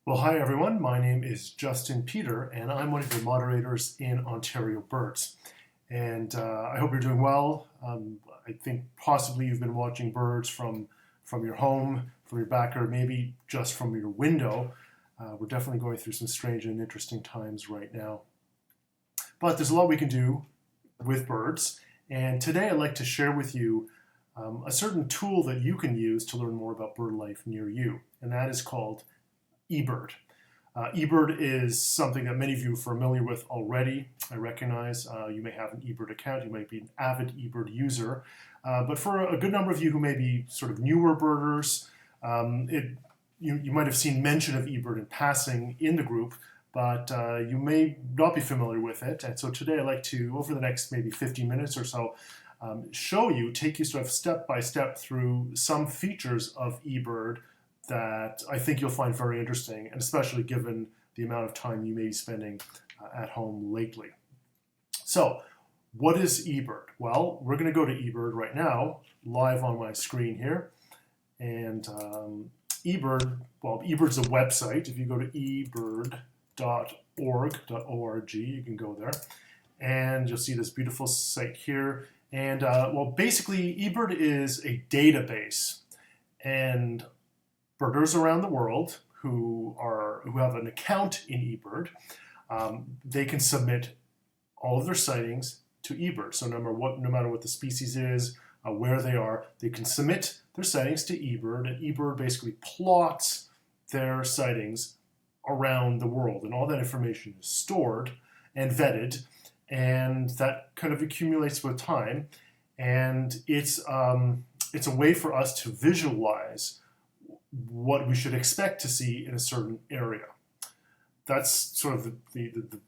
Well, hi everyone. My name is Justin Peter, and I'm one of your moderators in Ontario Birds. And I hope you're doing well. I think possibly you've been watching birds from your home, from your backyard, maybe just from your window. We're definitely going through some strange and interesting times right now. But there's a lot we can do with birds. And today I'd like to share with you a certain tool that you can use to learn more about bird life near you. And that is called eBird. eBird is something that many of you are familiar with already. I recognize you may have an eBird account, you might be an avid eBird user, but for a good number of you who may be sort of newer birders, you might have seen mention of eBird in passing in the group, but you may not be familiar with it. And so today I'd like to, over the next maybe 15 minutes or so, take you sort of step by step through some features of eBird that I think you'll find very interesting, and especially given the amount of time you may be spending at home lately. So, what is eBird? Well, we're going to go to eBird right now, live on my screen here. And eBird, well, eBird's a website. If you go to ebird.org, you can go there. And you'll see this beautiful site here. And, well, basically, eBird is a database. And birders around the world who have an account in eBird, they can submit all of their sightings to eBird. So no matter what the species is, where they are, they can submit their sightings to eBird, and eBird basically plots their sightings around the world, and all that information is stored and vetted, and that kind of accumulates with time, and it's a way for us to visualize what we should expect to see in a certain area. That's sort of the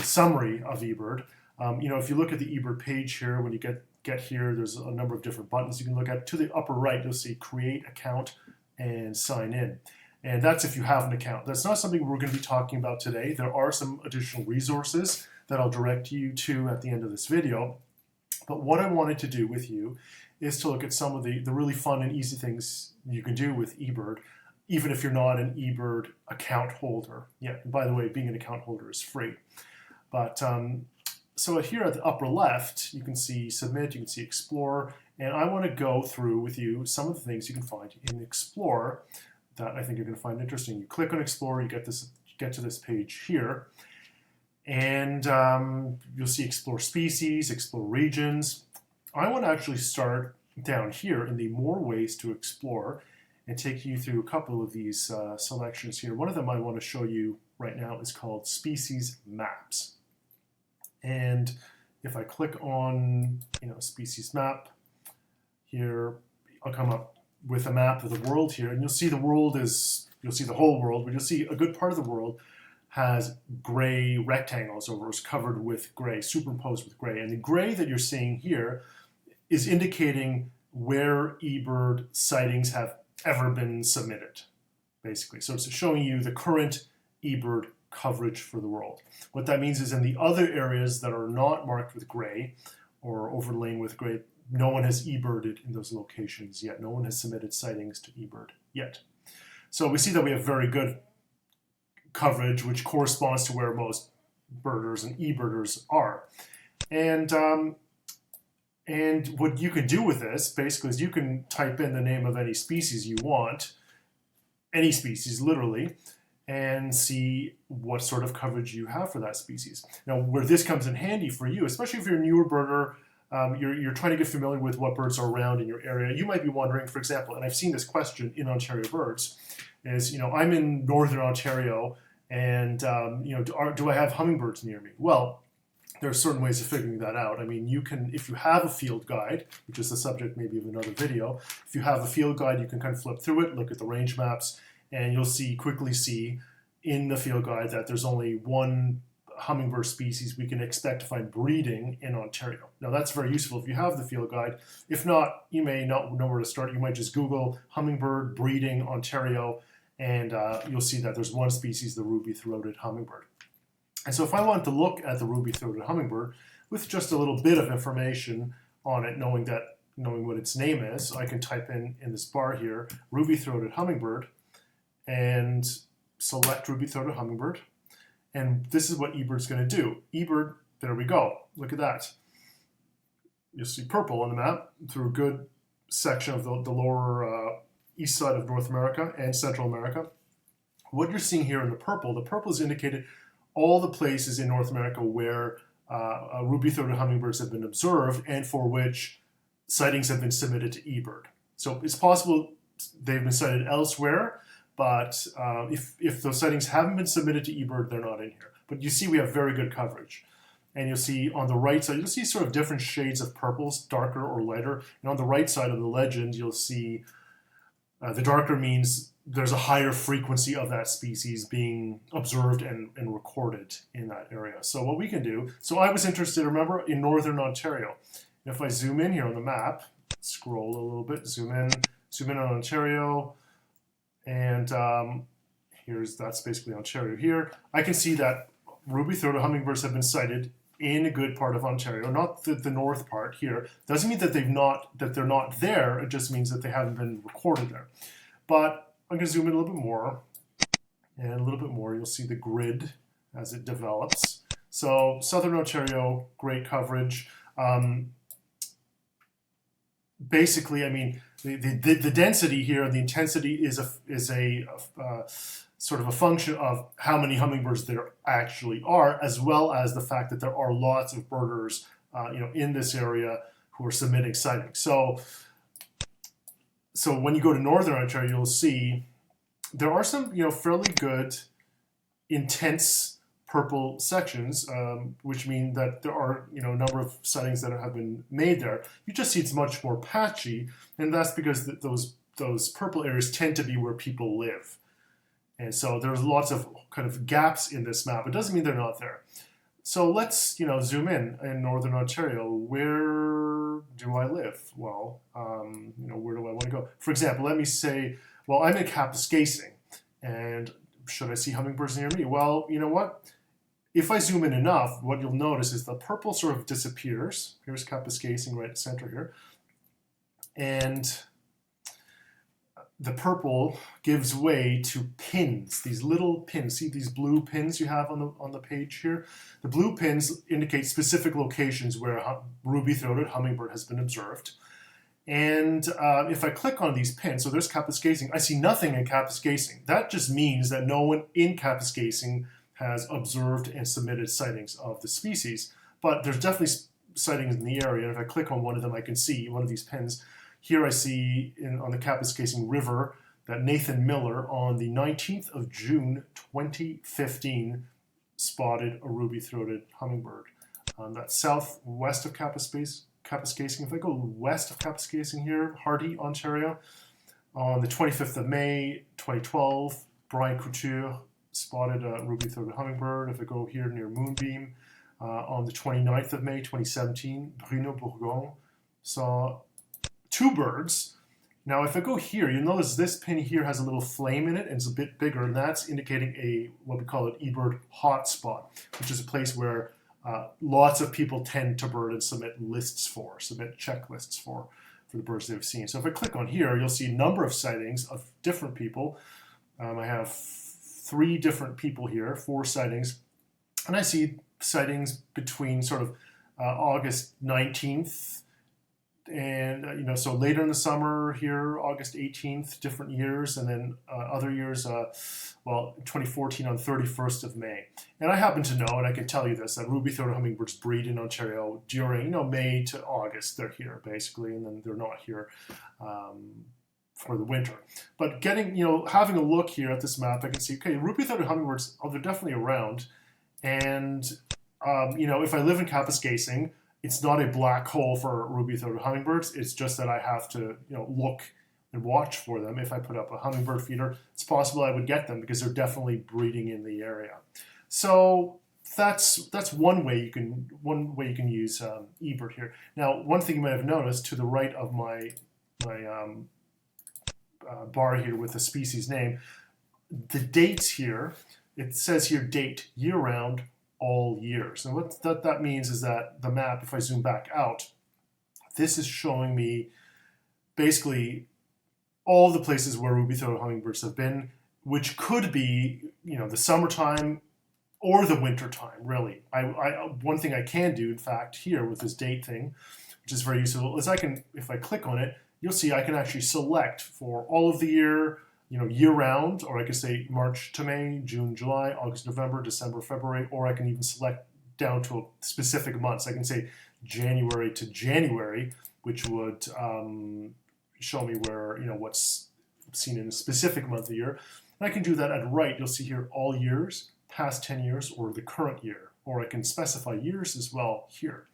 summary of eBird. If you look at the eBird page here, when you get here, there's a number of different buttons you can look at. To the upper right, you'll see Create Account and Sign In. And that's if you have an account. That's not something we're going to be talking about today. There are some additional resources that I'll direct you to at the end of this video. But what I wanted to do with you is to look at some of the really fun and easy things you can do with eBird, even if you're not an eBird account holder. Yeah, and by the way, being an account holder is free. But so here at the upper left, you can see Submit, you can see Explore, and I want to go through with you some of the things you can find in Explore that I think you're going to find interesting. You click on Explore, you get to this page here, and you'll see Explore Species, Explore Regions. I want to actually start down here in the More Ways to Explore and take you through a couple of these selections here. One of them I want to show you right now is called Species Maps. And if I click on Species Map here, I'll come up with a map of the world here, and you'll see the whole world, but you'll see a good part of the world has gray rectangles over, it's covered with gray, superimposed with gray. And the gray that you're seeing here is indicating where eBird sightings have ever been submitted, basically. So it's showing you the current eBird coverage for the world. What that means is in the other areas that are not marked with gray or overlain with gray, no one has eBirded in those locations yet. No one has submitted sightings to eBird yet. So we see that we have very good coverage, which corresponds to where most birders and eBirders are. And what you can do with this, basically, is you can type in the name of any species you want, any species, literally, and see what sort of coverage you have for that species. Now, where this comes in handy for you, especially if you're a newer birder, you're trying to get familiar with what birds are around in your area, you might be wondering, for example, and I've seen this question in Ontario Birds, is, I'm in Northern Ontario, and, do I have hummingbirds near me? Well, there are certain ways of figuring that out. I mean, you can, if you have a field guide, which is the subject maybe of another video, if you have a field guide, you can kind of flip through it, look at the range maps, and you'll quickly see in the field guide that there's only one hummingbird species we can expect to find breeding in Ontario. Now, that's very useful if you have the field guide. If not, you may not know where to start. You might just Google hummingbird breeding Ontario, and you'll see that there's one species, the ruby-throated hummingbird. And so if I wanted to look at the ruby-throated hummingbird with just a little bit of information on it, knowing what its name is, I can type in this bar here, ruby-throated hummingbird, and select ruby-throated hummingbird, and this is what eBird's going to do. eBird, there we go. Look at that. You'll see purple on the map through a good section of the lower east side of North America and Central America. What you're seeing here in the purple is indicated all the places in North America where ruby-throated hummingbirds have been observed and for which sightings have been submitted to eBird. So it's possible they've been sighted elsewhere, but if those sightings haven't been submitted to eBird, they're not in here. But you see we have very good coverage. And you'll see on the right side, you'll see sort of different shades of purples, darker or lighter. And on the right side of the legend, you'll see the darker means there's a higher frequency of that species being observed and recorded in that area. So what we can do, so I was interested, remember, in Northern Ontario. If I zoom in here on the map, scroll a little bit, zoom in on Ontario, and that's basically Ontario here. I can see that ruby-throated hummingbirds have been sighted in a good part of Ontario, not the north part here. Doesn't mean that they're not there. It just means that they haven't been recorded there. But I'm going to zoom in a little bit more, and a little bit more. You'll see the grid as it develops. So Southern Ontario, great coverage. Basically, I mean, the density here, the intensity is a sort of a function of how many hummingbirds there actually are, as well as the fact that there are lots of birders, in this area who are submitting sightings. So when you go to Northern Ontario, you'll see there are some, fairly good, intense purple sections, which mean that there are, a number of sightings that have been made there. You just see it's much more patchy, and that's because those purple areas tend to be where people live. And so there's lots of kind of gaps in this map. It doesn't mean they're not there. So let's, zoom in Northern Ontario. Where do I live? Well, where do I want to go? For example, let me say, well, I'm in Kapuskasing, and should I see hummingbirds near me? Well, you know what? If I zoom in enough, what you'll notice is the purple sort of disappears. Here's Kapuskasing right in the center here. And the purple gives way to pins, these little pins. See these blue pins you have on the page here? The blue pins indicate specific locations where a ruby-throated hummingbird has been observed. And if I click on these pins, so there's Kapuskasing, I see nothing in Kapuskasing. That just means that no one in Kapuskasing has observed and submitted sightings of the species. But there's definitely sightings in the area. If I click on one of them, I can see one of these pins. Here I see on the Kapuskasing River that Nathan Miller on the 19th of June 2015 spotted a ruby-throated hummingbird. That's southwest of Kapuskasing. If I go west of Kapuskasing here, Hardy, Ontario, on the 25th of May 2012, Brian Couture spotted a ruby-throated hummingbird. If I go here near Moonbeam, on the 29th of May 2017, Bruno Bourgon saw two birds. Now, if I go here, you'll notice this pin here has a little flame in it, and it's a bit bigger, and that's indicating what we call an eBird hotspot, which is a place where lots of people tend to bird and submit checklists for the birds they've seen. So if I click on here, you'll see a number of sightings of different people. I have 3 different people here, 4 sightings, and I see sightings between sort of August 19th and so later in the summer here, August 18th, different years, and then other years, 2014 on 31st of May. And I happen to know, and I can tell you this, that ruby-throated hummingbirds breed in Ontario during May to August. They're here basically, and then they're not here for the winter. But having a look here at this map, I can see, okay, ruby-throated hummingbirds, they're definitely around. And if I live in Kapuskasing, it's not a black hole for ruby-throated hummingbirds. It's just that I have to, look and watch for them. If I put up a hummingbird feeder, it's possible I would get them because they're definitely breeding in the area. So that's one way you can use eBird here. Now, one thing you might have noticed to the right of my bar here with the species name, the dates here. It says here date year-round, all years. And what that means is that the map, if I zoom back out, this is showing me basically all the places where ruby-throated hummingbirds have been which could be, the summertime or the winter time, really. One thing I can do, in fact, here with this date thing, which is very useful, is if I click on it, you'll see I can actually select for all of the year, year-round, or I could say March to May, June, July, August, November, December, February, or I can even select down to specific months. I can say January to January, which would show me where, what's seen in a specific month of the year. And I can do that at right. You'll see here all years, past 10 years, or the current year. Or I can specify years as well here.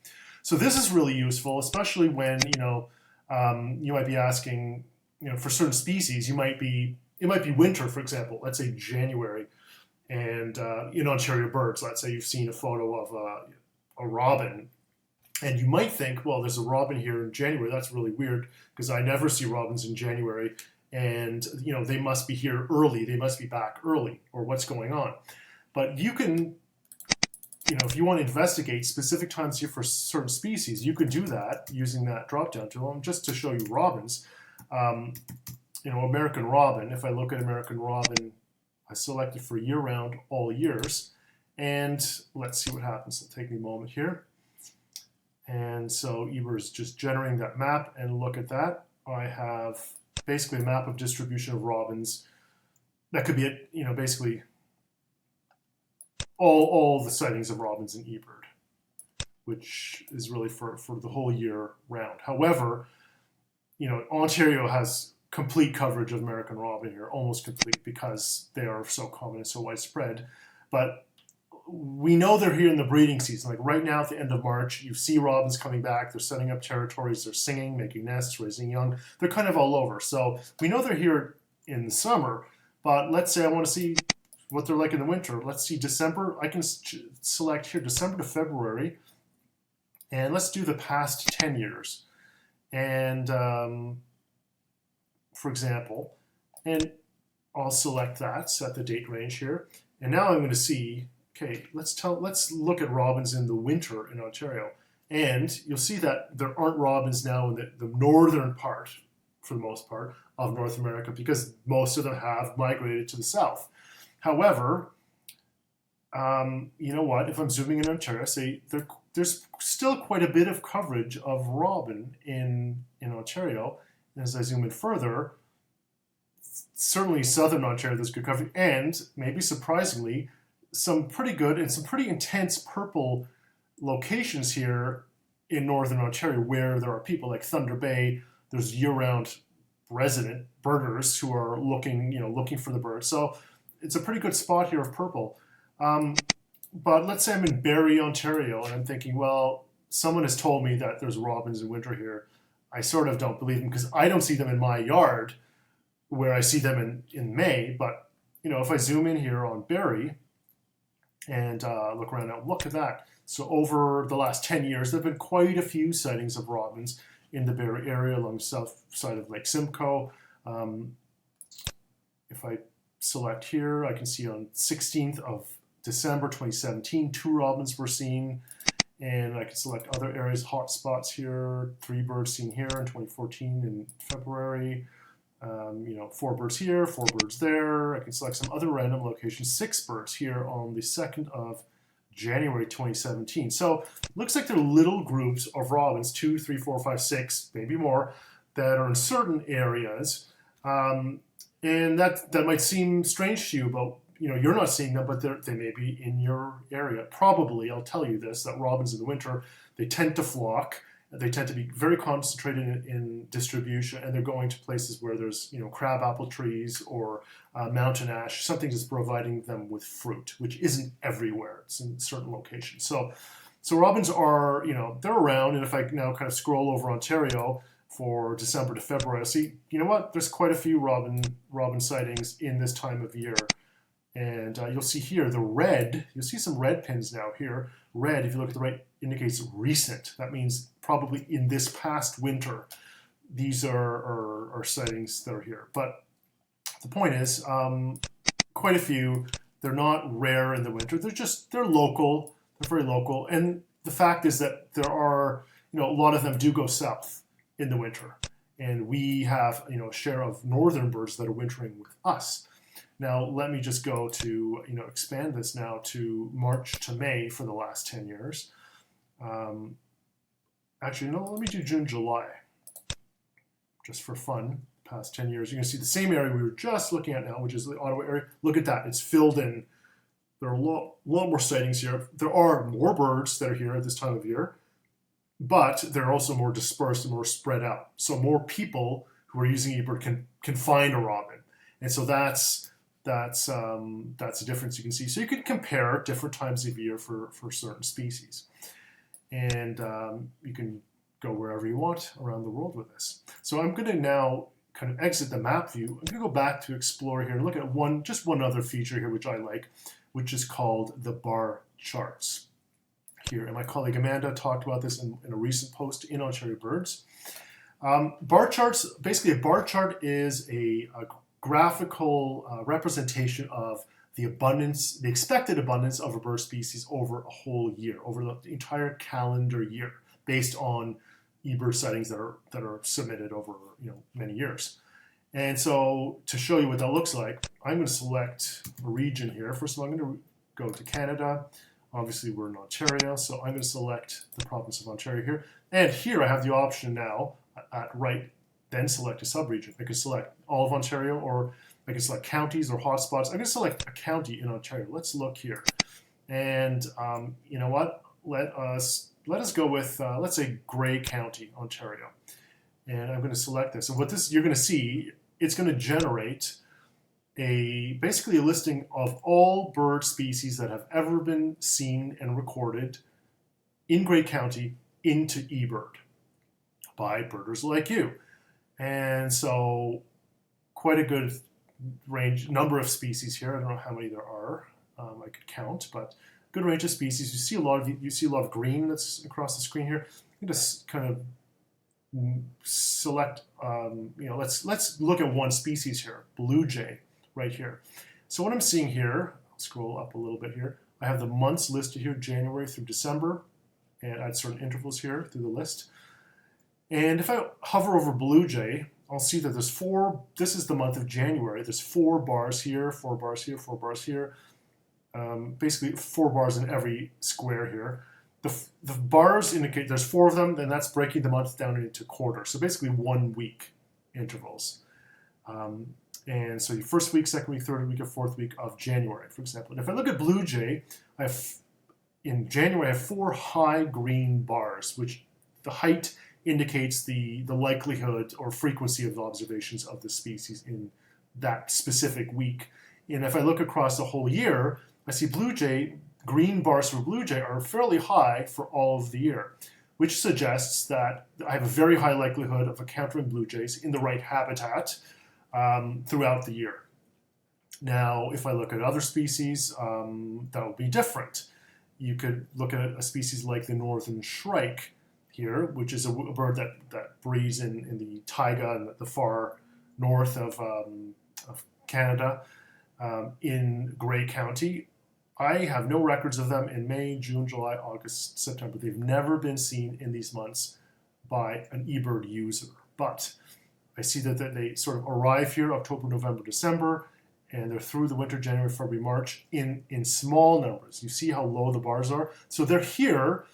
So this is really useful, especially when, you might be asking, for certain species, it might be winter, for example, let's say January. And in Ontario birds, let's say you've seen a photo of a robin. And you might think, well, there's a robin here in January. That's really weird because I never see robins in January. And, they must be here early. They must be back early, or what's going on. But you can, if you want to investigate specific times here for certain species, you could do that using that drop-down tool. And just to show you robins, American robin, if I look at American robin, I select it for year-round, all years. And let's see what happens. It'll take me a moment here. And so eBird is just generating that map, and look at that. I have basically a map of distribution of robins. That could be basically all the sightings of robins in eBird, which is really for the whole year round. However, Ontario has complete coverage of American robin here, almost complete, because they are so common and so widespread. But we know they're here in the breeding season. Like right now at the end of March, you see robins coming back. They're setting up territories. They're singing, making nests, raising young. They're kind of all over. So we know they're here in the summer. But let's say I want to see what they're like in the winter. Let's see December. I can select here December to February. And let's do the past 10 years. And for example, and I'll select that, set the date range here. And now I'm going to see, okay, let's look at robins in the winter in Ontario. And you'll see that there aren't robins now in the northern part, for the most part, of North America, because most of them have migrated to the south. However, you know what? If I'm zooming in Ontario, say there's still quite a bit of coverage of robin in Ontario. And as I zoom in further, certainly southern Ontario, there's good coverage, and maybe surprisingly, some pretty good and some pretty intense purple locations here in northern Ontario where there are people like Thunder Bay. There's year-round resident birders who are looking for the birds. So it's a pretty good spot here of purple. But let's say I'm in Barrie, Ontario, and I'm thinking, well, someone has told me that there's robins in winter here. I sort of don't believe them because I don't see them in my yard where I see them in May. But, if I zoom in here on Barrie and look around now, look at that. So over the last 10 years, there have been quite a few sightings of robins in the Barrie area along the south side of Lake Simcoe. If I select here, I can see on 16th of December 2017, 2 robins were seen. And I can select other areas, hot spots here, 3 birds seen here in 2014 in February. 4 birds here, 4 birds there. I can select some other random locations, 6 birds here on the 2nd of January 2017. So looks like there are little groups of robins, 2, 3, 4, 5, 6, maybe more, that are in certain areas. And that might seem strange to you, but you're not seeing them, but they may be in your area. Probably, I'll tell you this, that robins in the winter, they tend to flock. They tend to be very concentrated in distribution, and they're going to places where there's, crabapple trees or mountain ash, something that's providing them with fruit, which isn't everywhere. It's in certain locations. So robins are, they're around, and if I now kind of scroll over Ontario for December to February, I'll see, there's quite a few robin sightings in this time of year. And you'll see here you'll see some red pins now here. Red, if you look at the right, indicates recent. That means probably in this past winter. These are sightings that are here. But the point is, quite a few. They're not rare in the winter. They're local. They're very local. And the fact is that there are, a lot of them do go south in the winter. And we have, a share of northern birds that are wintering with us. Now let me just go to, expand this now to March to May for the last 10 years. Actually, no, let me do June, July, just for fun, past 10 years. You can see the same area we were just looking at now, which is the Ottawa area. Look at that, it's filled in. There are a lot more sightings here. There are more birds that are here at this time of year, but they're also more dispersed and more spread out. So more people who are using eBird can find a robin. And so that's a difference you can see. So you can compare different times of year for certain species. And you can go wherever you want around the world with this. So I'm going to now kind of exit the map view. I'm going to go back to Explore here and look at just one other feature here which I like, which is called the bar charts here. And my colleague Amanda talked about this in a recent post in Ontario Birds. Bar charts, basically a bar chart is a graphical representation of the abundance, the expected abundance of a bird species over a whole year, over the entire calendar year, based on eBird sightings that are submitted over many years. And so to show you what that looks like, I'm going to select a region here. First of all, I'm going to go to Canada. Obviously, we're in Ontario, so I'm going to select the province of Ontario here. And here I have the option now at right, then select a subregion. I can select all of Ontario, or I can select counties or hotspots. I'm going to select a county in Ontario. Let's look here. And you know what? Let us go with, let's say, Grey County, Ontario. And I'm going to select this. And what you're going to see, it's going to generate basically a listing of all bird species that have ever been seen and recorded in Grey County into eBird by birders like you. And so quite a good number of species here. I don't know how many there are. I could count, but good range of species. You see a lot of green that's across the screen here. You just kind of select, let's look at one species here, blue jay, right here. So what I'm seeing here, I'll scroll up a little bit here. I have the months listed here, January through December, and at certain intervals here through the list. And if I hover over blue jay, I'll see that there's this is the month of January. There's 4 bars here, 4 bars here, 4 bars here. Basically 4 bars in every square here. The bars indicate there's 4 of them, and that's breaking the month down into quarters. So basically 1 week intervals. And so your first week, second week, third week, or fourth week of January, for example. And if I look at blue jay, in January I have 4 high green bars, which the height indicates the likelihood or frequency of the observations of the species in that specific week. And if I look across the whole year, I see blue jay, green bars for blue jay are fairly high for all of the year, which suggests that I have a very high likelihood of encountering blue jays in the right habitat throughout the year. Now, if I look at other species, that will be different. You could look at a species like the northern shrike here, which is a bird that breeds in the taiga and the far north of Canada in Grey County. I have no records of them in May, June, July, August, September. They've never been seen in these months by an eBird user. But I see that they sort of arrive here October, November, December, and they're through the winter, January, February, March in small numbers. You see how low the bars are? So they're here,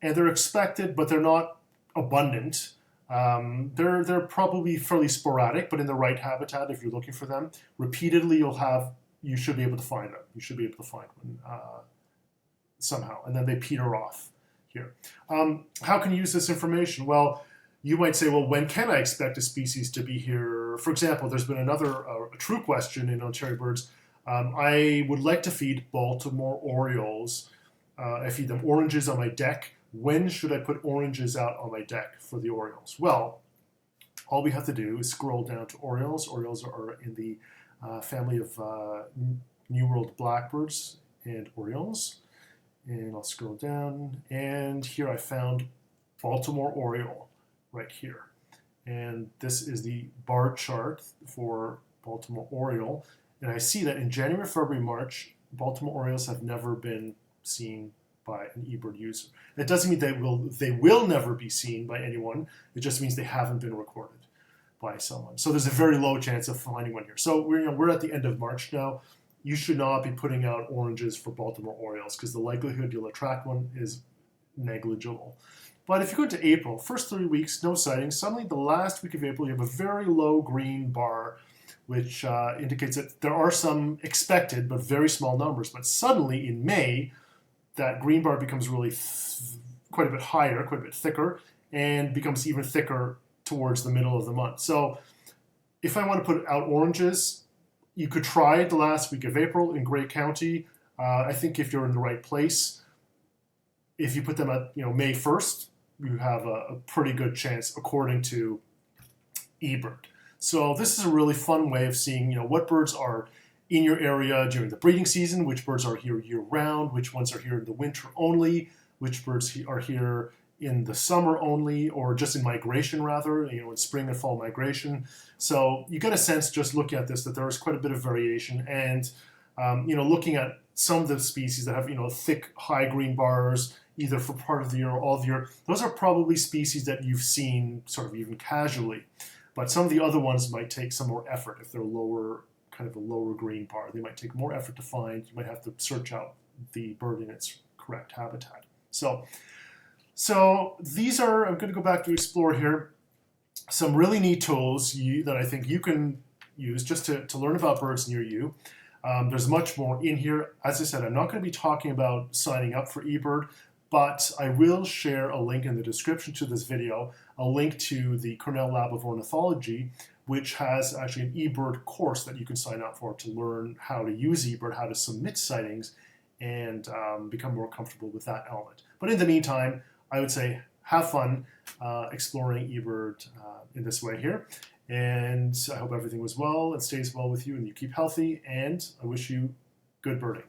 and they're expected, but they're not abundant. They're probably fairly sporadic, but in the right habitat, if you're looking for them, repeatedly you should be able to find them. You should be able to find one somehow, and then they peter off here. How can you use this information? Well, you might say, well, when can I expect a species to be here? For example, there's been another true question in Ontario Birds. I would like to feed Baltimore Orioles. I feed them oranges on my deck. When should I put oranges out on my deck for the Orioles? Well, all we have to do is scroll down to Orioles. Orioles are in the family of New World blackbirds and Orioles. And I'll scroll down, and here I found Baltimore Oriole right here. And this is the bar chart for Baltimore Oriole. And I see that in January, February, March, Baltimore Orioles have never been seen by an eBird user. That doesn't mean they will never be seen by anyone. It just means they haven't been recorded. by someone. So there's a very low chance of finding one here. So we're at the end of March now. You should not be putting out oranges for Baltimore Orioles because the likelihood you'll attract one is negligible. But if you go into April, first 3 weeks, no sightings. Suddenly, the last week of April, you have a very low green bar, which indicates that there are some expected but very small numbers. But suddenly, in May, that green bar becomes really quite a bit higher, quite a bit thicker, and becomes even thicker towards the middle of the month. So if I want to put out oranges, you could try it the last week of April in Gray County. I think if you're in the right place, if you put them at May 1st, you have a pretty good chance according to eBird. So this is a really fun way of seeing what birds are in your area during the breeding season, which birds are here year-round, which ones are here in the winter only, which birds are here in the summer only, or just in migration rather, in spring and fall migration. So you get a sense just looking at this that there is quite a bit of variation, and looking at some of the species that have thick, high green bars, either for part of the year or all the year, those are probably species that you've seen sort of even casually. But some of the other ones might take some more effort if they're lower, kind of a lower green bar. They might take more effort to find. You might have to search out the bird in its correct habitat. So these are, I'm going to go back to Explore here, some really neat tools that I think you can use just to learn about birds near you. There's much more in here. As I said, I'm not going to be talking about signing up for eBird, but I will share a link in the description to this video, a link to the Cornell Lab of Ornithology, which has actually an eBird course that you can sign up for to learn how to use eBird, how to submit sightings, and become more comfortable with that element. But in the meantime, I would say have fun exploring eBird in this way here. And I hope everything was well and stays well with you and you keep healthy, and I wish you good birding.